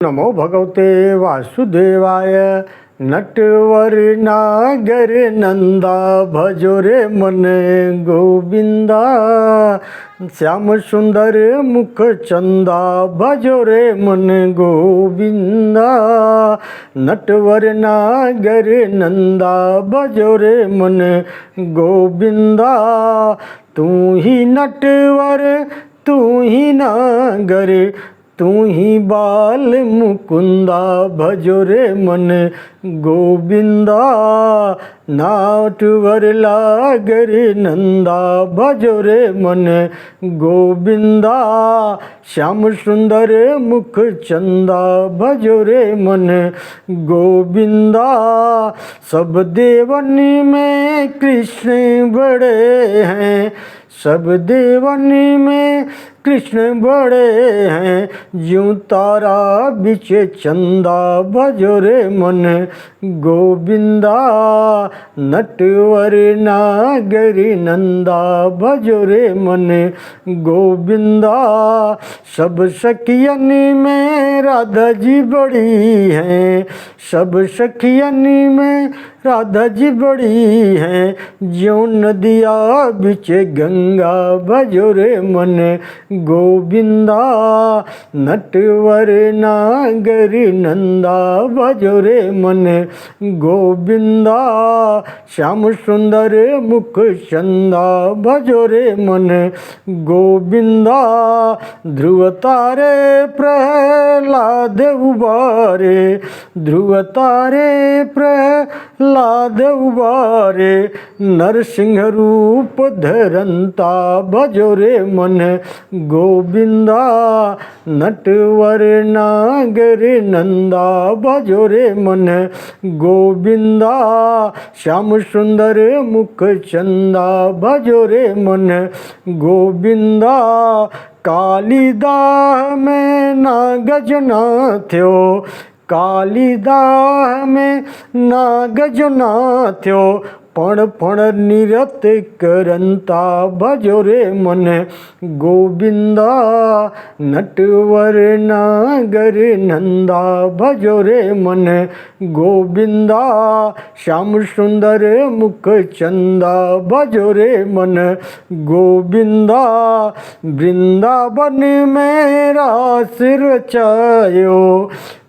नमो भगवते वासुदेवाय। नटवर नागर नंदा भजो रे मन गोविंदा। श्याम सुंदर मुख चंदा भजो रे मन गोविंदा। नटवर नागर नंदा भजो रे मन गोविंदा। तू ही नटवर तू ही नागर तू ही बाल मुकुंदा भजो रे मन गोविंदा। नाटवर लागर नंदा भजो रे मन गोविंदा। श्याम सुंदर मुख चंदा भजो रे मन गोविंदा। सब देवन में कृष्ण बड़े हैं, सब देवन में कृष्ण बड़े हैं। ज्यों तारा बिचे चंदा भजो रे मन गोविंदा। नटवर नागरी नंदा भजो रे मन गोविंदा। सब सखियन में राधा जी बड़ी हैं, सब सखियन में राधा जी बड़ी हैं। ज्यों नदिया बिचे गंगा भजो रे मन गोविंदा। नटवर नागरी नंदा भजो रे मन गोविंदा। श्याम सुंदर मुख चंदा भजो रे मन गोविंदा। ध्रुव तारे प्रहलाद उबारे, ध्रुव तारे प्रहलाद उबारे। नरसिंह रूप धरंता भजो रे मन गोविंदा। नटवर नागर नंदा भजो रे मन गोविंदा। श्याम सुंदर मुख चंदा भजो रे मन गोविंदा। कालिदाह में नागज ना थ्यो, कालिदाह में नागज ना थ्यो। पण पण निरत करंता भजो रे मन गोविंदा। नटवर नागर नंदा भजो रे मन गोविंदा। श्याम सुंदर मुख चंदा भजो रे मन गोविंदा। वृंदावन में रास रचायो,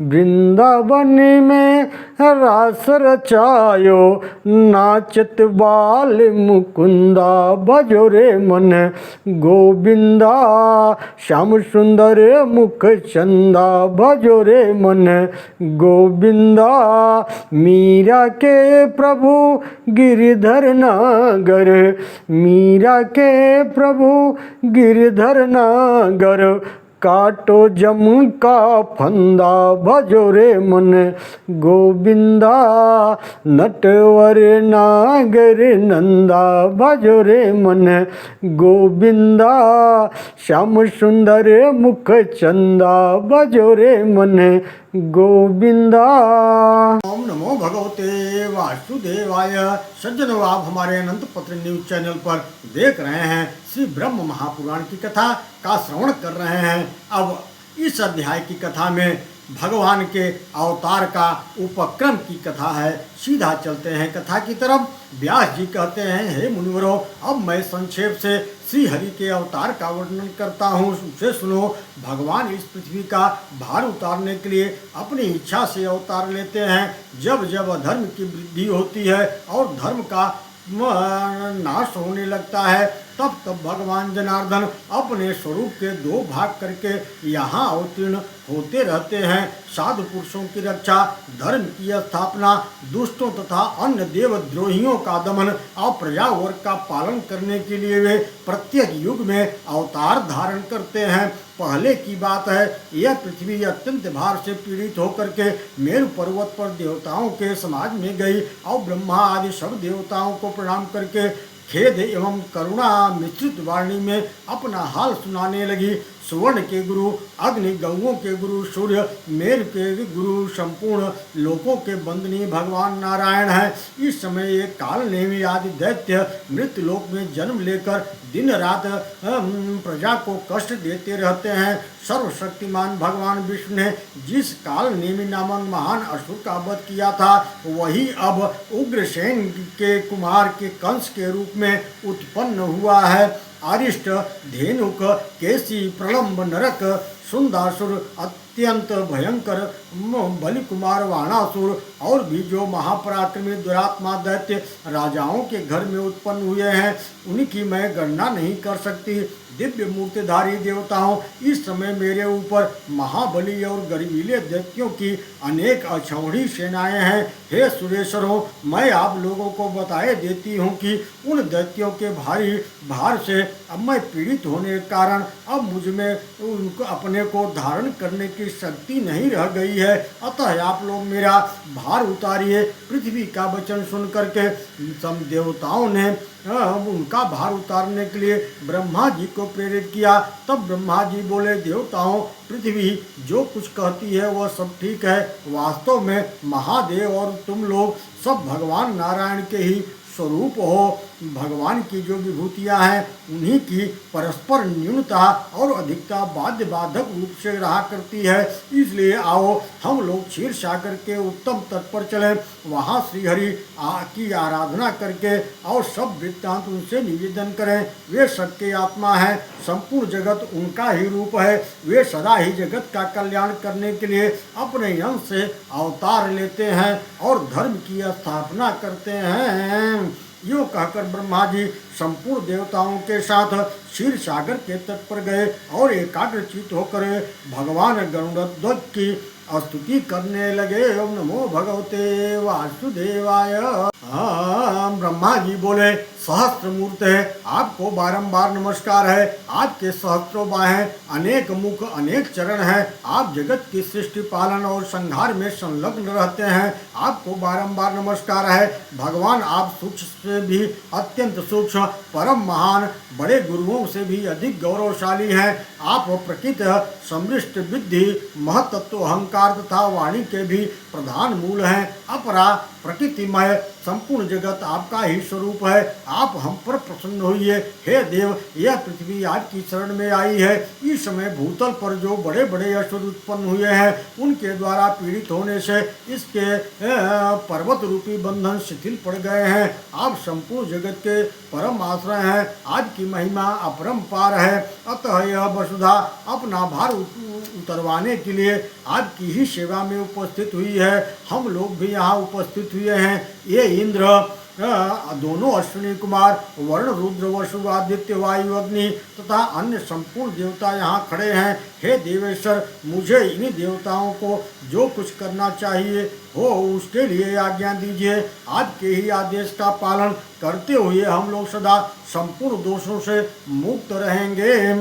वृंदावन में रास रचायो। नाचत बाल मुकुंदा भजो रे मन गोविंदा। श्याम सुंदर मुख चंदा भजो रे मन गोविंदा। मीरा के प्रभु गिरधर नागर, मीरा के प्रभु गिरधर नागर। काटो जम का फंदा भजो रे मन गोविंदा। नटवर नागर नंदा भजो रे मन गोविंदा। श्याम सुंदर मुख चंदा भजो रे मन गोविंदा। ओम नमो भगवते वासुदेवाय। सज्जनों, आप हमारे अनंत पत्र न्यूज चैनल पर देख रहे हैं श्री ब्रह्म महापुराण की कथा का श्रवण कर रहे हैं। अब इस अध्याय की कथा में भगवान के अवतार का उपक्रम की कथा है। सीधा चलते हैं कथा की तरफ। व्यास जी कहते हैं, हे मुनिवरों, अब मैं संक्षेप से श्री हरि के अवतार का वर्णन करता हूँ, उसे सुनो। भगवान इस पृथ्वी का भार उतारने के लिए अपनी इच्छा से अवतार लेते हैं। जब जब अधर्म की वृद्धि होती है और धर्म का नाश होने लगता है, तब तब भगवान जनार्दन अपने स्वरूप के दो भाग करके यहाँ अवतीर्ण होते रहते हैं। साधु पुरुषों की रक्षा, धर्म की स्थापना, दुष्टों तथा अन्य देवद्रोहियों का दमन और प्रजा वर्ग का पालन करने के लिए वे प्रत्येक युग में अवतार धारण करते हैं। पहले की बात है, यह पृथ्वी अत्यंत भार से पीड़ित होकर के मेरु पर्वत पर देवताओं के समाज में गई और ब्रह्मा आदि सब देवताओं को प्रणाम करके खेद एवं करुणा मिश्रित वाणी में अपना हाल सुनाने लगी। सुवर्ण के गुरु, अग्नि गौओं के गुरु सूर्य, मेर के गुरु संपूर्ण लोकों के बंदनी भगवान नारायण है। इस समय ये काल नेमी आदि दैत्य मृत्यु लोक में जन्म लेकर दिन रात प्रजा को कष्ट देते रहते हैं। सर्वशक्तिमान भगवान विष्णु ने जिस काल नेमी नामक महान असुर का वध किया था, वही अब उग्रसेन के कुमार के कंस के रूप में उत्पन्न हुआ है। अरिष्ट, धेनुक, केसी, प्रलंब, नरक, सुंदासुर, अत्यंत भयंकर बलि कुमार वाणासुर और भी जो महापराक्रमी दुरात्मा दैत्य राजाओं के घर में उत्पन्न हुए हैं, उनकी मैं गणना नहीं कर सकती। दिव्य मूर्तिधारी देवताओं, इस समय मेरे ऊपर महाबली और गर्वीले दैत्यों की अनेक अछौड़ी सेनाएं हैं। हे सुरेश्वरों, मैं आप लोगों को बताए देती हूँ कि उन दैत्यों के भारी भार से अब मैं पीड़ित होने के कारण अब मुझ में उनको अपने को धारण करने की शक्ति नहीं रह गई है। अतः आप लोग मेरा भार उतारिए। पृथ्वी का वचन सुन करके सब देवताओं ने उनका भार उतारने के लिए ब्रह्मा जी को प्रेरित किया। तब ब्रह्मा जी बोले, देवताओं, पृथ्वी जो कुछ कहती है वह सब ठीक है। वास्तव में महादेव और तुम लोग सब भगवान नारायण के ही स्वरूप हो। भगवान की जो विभूतियाँ हैं उन्हीं की परस्पर न्यूनता और अधिकता बाध्य बाधक रूप से रहा करती है। इसलिए आओ हम लोग क्षीर सागर के उत्तम तट पर चलें, वहाँ श्रीहरि की आराधना करके और सब वृत्तांत उनसे निवेदन करें। वे सबके आत्मा हैं, संपूर्ण जगत उनका ही रूप है। वे सदा ही जगत का कल्याण करने के लिए अपने अंश से अवतार लेते हैं और धर्म की स्थापना करते हैं। यो कहकर ब्रह्मा जी संपूर्ण देवताओं के साथ क्षीर सागर के तट पर गए और एकाग्रचित होकर भगवान गरुड़ध्वज की स्तुति करने लगे। ओम नमो भगवते वासुदेवाय। ब्रह्मा जी बोले, सहस्त्र मूर्त है, आपको बारंबार नमस्कार है। आपके सहस्त्रों बाहें, अनेक मुख, अनेक चरण हैं। आप जगत की सृष्टि, पालन और संहार में संलग्न रहते हैं। आपको बारंबार नमस्कार है। भगवान, आप सूक्ष्म से भी अत्यंत सूक्ष्म, परम महान, बड़े गुरुओं से भी अधिक गौरवशाली हैं। आप प्रकृत, समृष्ट, विद्धि, महतत्व, अहंकार तथा वाणी के भी प्रधान मूल हैं। अपरा, प्रकृतिमय संपूर्ण जगत आपका ही स्वरूप है। आप हम पर प्रसन्न होइए। हे देव, यह पृथ्वी आपकी शरण में आई है। इस समय भूतल पर जो बड़े बड़े असुर उत्पन्न हुए हैं, उनके द्वारा पीड़ित होने से इसके पर्वत रूपी बंधन शिथिल पड़ गए हैं। आप संपूर्ण जगत के परम आश्रय हैं। आपकी महिमा अपरंपार है। अतः यह वसुधा अपना भार उतरवाने के लिए आपकी ही सेवा में उपस्थित हुई है। हम लोग भी यहाँ उपस्थित हुए हैं। ये इंद्र, दोनों अश्विनी कुमार, वरुण, रुद्र, वसु, आदित्य, वायु, अग्नि तथा अन्य संपूर्ण देवता यहाँ खड़े हैं। हे देवेश्वर, मुझे इन देवताओं को जो कुछ करना चाहिए हो उसके लिए आज्ञा दीजिए। आपके ही आदेश का पालन करते हुए हम लोग सदा संपूर्ण दोषों से मुक्त रहेंगे।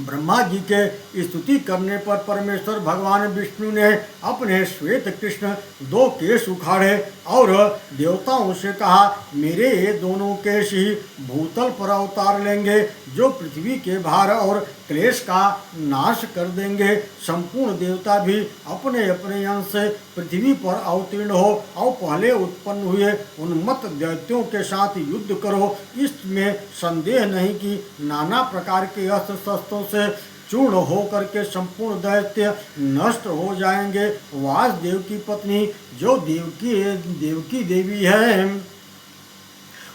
ब्रह्मा जी के स्तुति करने पर परमेश्वर भगवान विष्णु ने अपने श्वेत कृष्ण दो केश उखाड़े और देवताओं से कहा, मेरे ये दोनों केश ही भूतल पर अवतार लेंगे, जो पृथ्वी के भार और क्लेश का नाश कर देंगे। संपूर्ण देवता भी अपने अपने अंश से पृथ्वी पर अवतीर्ण हो और पहले उत्पन्न हुए उन्मत्त दैत्यों के साथ युद्ध करो। इसमें संदेह नहीं कि नाना प्रकार के अस्त्र शस्त्रों से चूर्ण होकर के संपूर्ण दैत्य नष्ट हो जाएंगे। वासुदेव की पत्नी जो देवकी देवी है,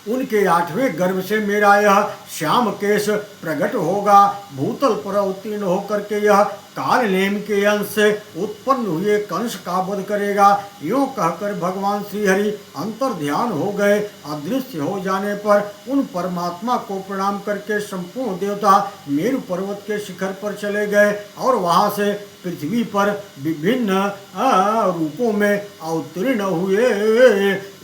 उनके 8वें गर्भ से मेरा यह श्याम केश प्रकट होगा। भूतल पर अवतीर्ण होकर के यह काल नेम के अंश से उत्पन्न हुए कंस का वध करेगा। यूँ कहकर भगवान श्रीहरि अंतर ध्यान हो गए। अदृश्य हो जाने पर उन परमात्मा को प्रणाम करके संपूर्ण देवता मेरु पर्वत के शिखर पर चले गए और वहाँ से पृथ्वी पर विभिन्न रूपों में अवतीर्ण हुए।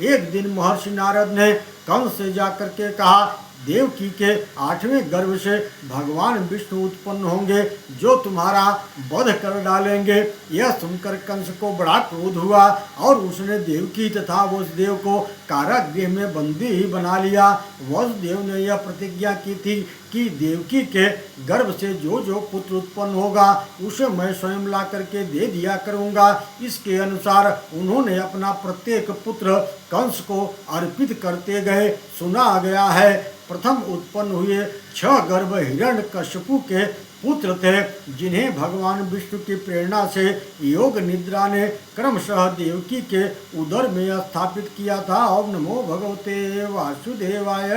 एक दिन महर्षि नारद ने कंस से जाकर के कहा, देवकी के 8वें गर्भ से भगवान विष्णु उत्पन्न होंगे जो तुम्हारा वध कर डालेंगे। यह सुनकर कंस को बड़ा क्रोध हुआ और उसने देवकी तथा वसुदेव को कारागृह में बंदी ही बना लिया। वसुदेव ने यह प्रतिज्ञा की थी कि देवकी के गर्भ से जो जो पुत्र उत्पन्न होगा उसे मैं स्वयं ला करके दे दिया करूँगा। इसके अनुसार उन्होंने अपना प्रत्येक पुत्र कंस को अर्पित करते गए। सुना गया है प्रथम उत्पन्न हुए 6 गर्भ हिरण्यकश्यपु के पुत्र थे जिन्हें भगवान विष्णु की प्रेरणा से योग निद्रा ने क्रमशः देवकी के उदर में स्थापित किया था। ओम नमो भगवते वासुदेवाय।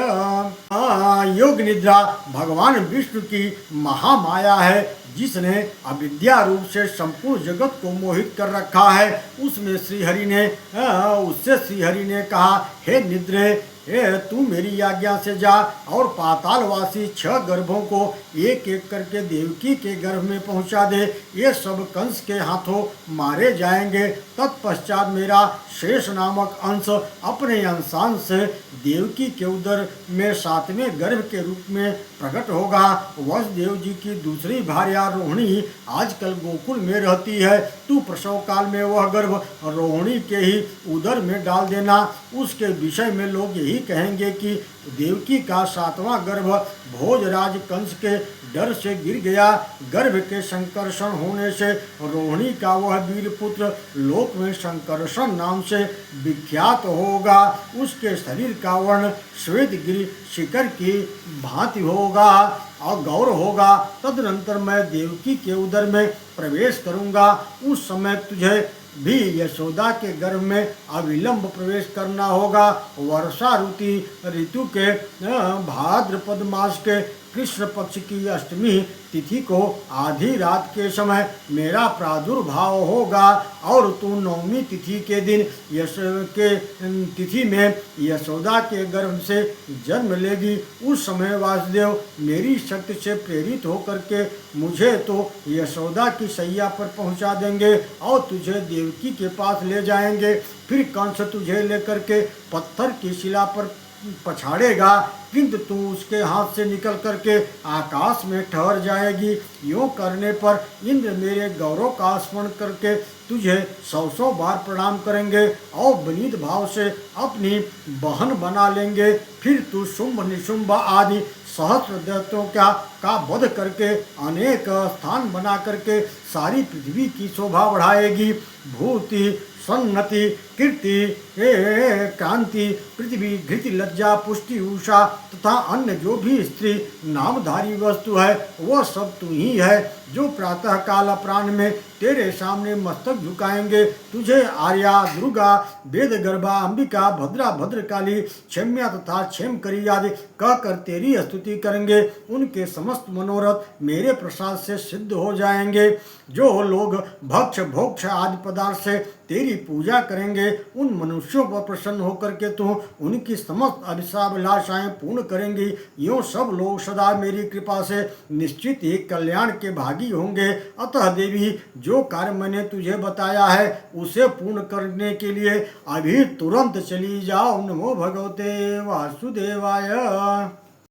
योग निद्रा भगवान विष्णु की महामाया है जिसने अविद्या रूप से संपूर्ण जगत को मोहित कर रखा है। उससे श्रीहरि ने कहा, हे निद्रे, तू मेरी आज्ञा से जा और पातालवासी 6 गर्भों को एक एक करके देवकी के गर्भ में पहुंचा दे। ये सब कंस के हाथों मारे जाएंगे। तत्पश्चात मेरा शेष नामक अंश अपने अंशांश से देवकी के उदर में 7वें गर्भ के रूप में प्रकट होगा। वसुदेव जी की दूसरी भार्या रोहिणी आजकल गोकुल में रहती है। तू प्रसव काल में वह गर्भ रोहिणी के ही उदर में डाल देना। उसके विषय में लोग यही कहेंगे कि देवकी का 7वां गर्भ भोजराज कंस के डर से गिर गया। गर्भ के संकर्षण होने से रोहिणी का वह वीर पुत्र लोक में संकर्षण नाम से विख्यात होगा। उसके शरीर का वर्ण श्वेतगिरि शिखर की भांति होगा और गौर होगा। तदनंतर मैं देवकी के उदर में प्रवेश करूंगा। उस समय तुझे भी यशोदा के गर्भ में अविलंब प्रवेश करना होगा। वर्षा ऋतु के भाद्रपद मास के कृष्ण पक्ष की अष्टमी तिथि को आधी रात के समय मेरा प्रादुर्भाव होगा और तू 9वीं तिथि के दिन तिथि में यशोदा के गर्भ से जन्म लेगी। उस समय वासुदेव मेरी शक्ति से प्रेरित होकर के मुझे तो यशोदा की शैया पर पहुंचा देंगे और तुझे देवकी के पास ले जाएंगे। फिर कंस तुझे लेकर के पत्थर की शिला पर पछाड़ेगा, किंतु तू उसके हाथ से निकल करके आकाश में ठहर जाएगी। यूँ करने पर इंद्र मेरे गौरव का स्मरण करके तुझे 100 बार प्रणाम करेंगे और विनीत भाव से अपनी बहन बना लेंगे। फिर तू शुंभ निशुंभ आदि सहस्त्र दैत्यों का वध करके अनेक स्थान बना करके सारी पृथ्वी की शोभा बढ़ाएगी। भूति सन्नति कीर्ति कांति पृथ्वी घृति लज्जा पुष्टि उषा तथा अन्य जो भी स्त्री नामधारी वस्तु है वह सब तू ही है। जो प्रातः काल अपराह्न में तेरे सामने मस्तक झुकाएंगे। तुझे आर्या दुर्गा वेद गर्भा अंबिका भद्रा भद्रकाली क्षम्या तथा क्षेमकरी आदि कहकर तेरी स्तुति करेंगे। उनके समस्त मनोरथ मेरे प्रसाद से सिद्ध हो जाएंगे। जो लोग भक्ष भोक्ष आदि पदार्थ से तेरी पूजा करेंगे उन मनुष्यों पर प्रसन्न होकर के तू उनकी समस्त अभिलाषाएं पूर्ण करेंगी। यूँ सब लोग सदा मेरी कृपा से निश्चित ही कल्याण के भागी होंगे। अतः देवी, जो कार्य मैंने तुझे बताया है उसे पूर्ण करने के लिए अभी तुरंत चली जाओ। नमो भगवते वासुदेवाय।